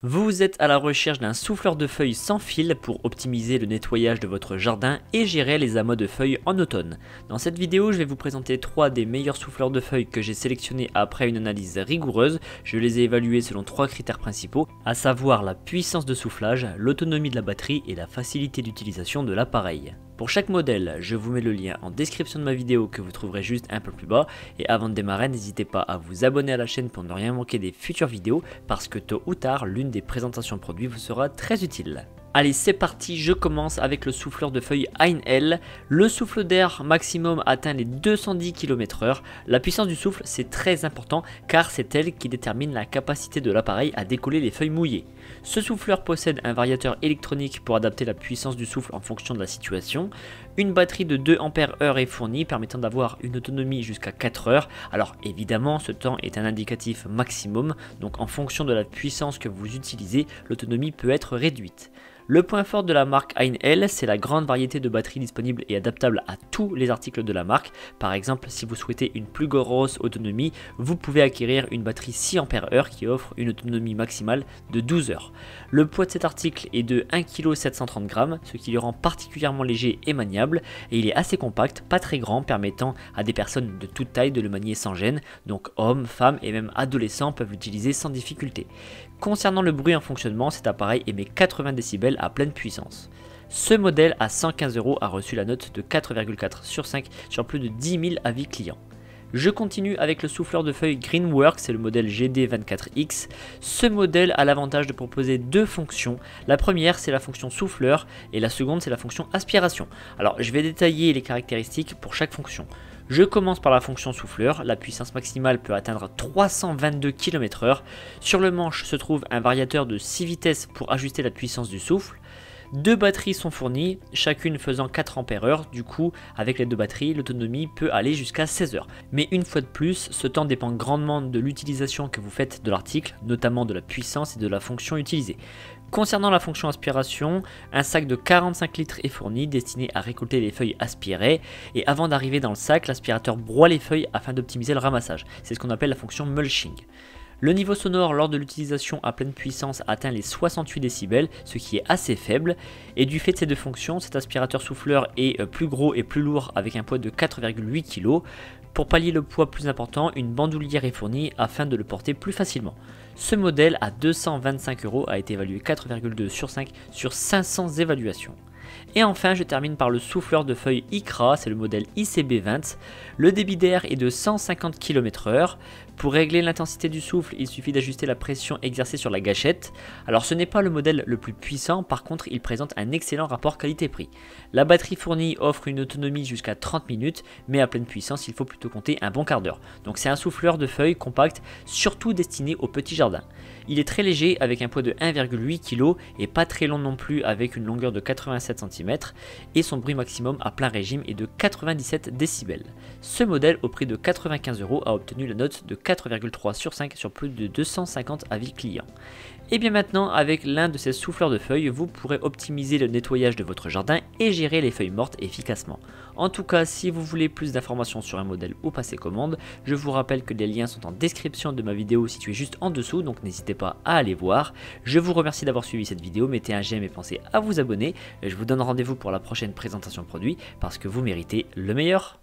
Vous êtes à la recherche d'un souffleur de feuilles sans fil pour optimiser le nettoyage de votre jardin et gérer les amas de feuilles en automne. Dans cette vidéo, je vais vous présenter 3 des meilleurs souffleurs de feuilles que j'ai sélectionnés après une analyse rigoureuse. Je les ai évalués selon 3 critères principaux, à savoir la puissance de soufflage, l'autonomie de la batterie et la facilité d'utilisation de l'appareil. Pour chaque modèle, je vous mets le lien en description de ma vidéo que vous trouverez juste un peu plus bas. Et avant de démarrer, n'hésitez pas à vous abonner à la chaîne pour ne rien manquer des futures vidéos, parce que tôt ou tard, l'une des présentations de produits vous sera très utile. Allez, c'est parti, je commence avec le souffleur de feuilles Einhell. Le souffle d'air maximum atteint les 210 km/h. La puissance du souffle, c'est très important car c'est elle qui détermine la capacité de l'appareil à décoller les feuilles mouillées. Ce souffleur possède un variateur électronique pour adapter la puissance du souffle en fonction de la situation. Une batterie de 2 Ah est fournie, permettant d'avoir une autonomie jusqu'à 4 heures. Alors évidemment, ce temps est un indicatif maximum, donc en fonction de la puissance que vous utilisez, l'autonomie peut être réduite. Le point fort de la marque Einhell, c'est la grande variété de batteries disponibles et adaptables à tous les articles de la marque. Par exemple, si vous souhaitez une plus grosse autonomie, vous pouvez acquérir une batterie 6 Ah qui offre une autonomie maximale de 12 heures. Le poids de cet article est de 1,730 kg, ce qui le rend particulièrement léger et maniable, et il est assez compact, pas très grand, permettant à des personnes de toute taille de le manier sans gêne, donc hommes, femmes et même adolescents peuvent l'utiliser sans difficulté. Concernant le bruit en fonctionnement, cet appareil émet 80 décibels à pleine puissance. Ce modèle à 115 € a reçu la note de 4,4 sur 5 sur plus de 10 000 avis clients. Je continue avec le souffleur de feuilles Greenworks, c'est le modèle GD24X. Ce modèle a l'avantage de proposer deux fonctions. La première, c'est la fonction souffleur et la seconde, c'est la fonction aspiration. Alors, je vais détailler les caractéristiques pour chaque fonction. Je commence par la fonction souffleur. La puissance maximale peut atteindre 322 km/h. Sur le manche se trouve un variateur de 6 vitesses pour ajuster la puissance du souffle. Deux batteries sont fournies, chacune faisant 4 Ah. Du coup, avec les deux batteries, l'autonomie peut aller jusqu'à 16 heures. Mais une fois de plus, ce temps dépend grandement de l'utilisation que vous faites de l'article, notamment de la puissance et de la fonction utilisée. Concernant la fonction aspiration, un sac de 45 litres est fourni, destiné à récolter les feuilles aspirées, et avant d'arriver dans le sac, l'aspirateur broie les feuilles afin d'optimiser le ramassage. C'est ce qu'on appelle la fonction mulching. Le niveau sonore lors de l'utilisation à pleine puissance atteint les 68 décibels, ce qui est assez faible, et du fait de ces deux fonctions, cet aspirateur souffleur est plus gros et plus lourd avec un poids de 4,8 kg. Pour pallier le poids plus important, une bandoulière est fournie afin de le porter plus facilement. Ce modèle à 225 € a été évalué 4,2 sur 5 sur 500 évaluations. Et enfin, je termine par le souffleur de feuilles ICRA, c'est le modèle ICB20. Le débit d'air est de 150 km/h. Pour régler l'intensité du souffle, il suffit d'ajuster la pression exercée sur la gâchette. Alors ce n'est pas le modèle le plus puissant, par contre il présente un excellent rapport qualité-prix. La batterie fournie offre une autonomie jusqu'à 30 minutes, mais à pleine puissance il faut plutôt compter un bon quart d'heure. Donc c'est un souffleur de feuilles compact, surtout destiné aux petits jardins. Il est très léger avec un poids de 1,8 kg et pas très long non plus avec une longueur de 87 cm, et son bruit maximum à plein régime est de 97 décibels. Ce modèle au prix de 95 € a obtenu la note de 4,3 sur 5 sur plus de 250 avis clients. Et bien maintenant, avec l'un de ces souffleurs de feuilles, vous pourrez optimiser le nettoyage de votre jardin et gérer les feuilles mortes efficacement. En tout cas, si vous voulez plus d'informations sur un modèle ou passer commande, je vous rappelle que les liens sont en description de ma vidéo située juste en dessous, donc n'hésitez pas à aller voir. Je vous remercie d'avoir suivi cette vidéo, mettez un j'aime et pensez à vous abonner. Je vous donne rendez-vous pour la prochaine présentation de produit parce que vous méritez le meilleur.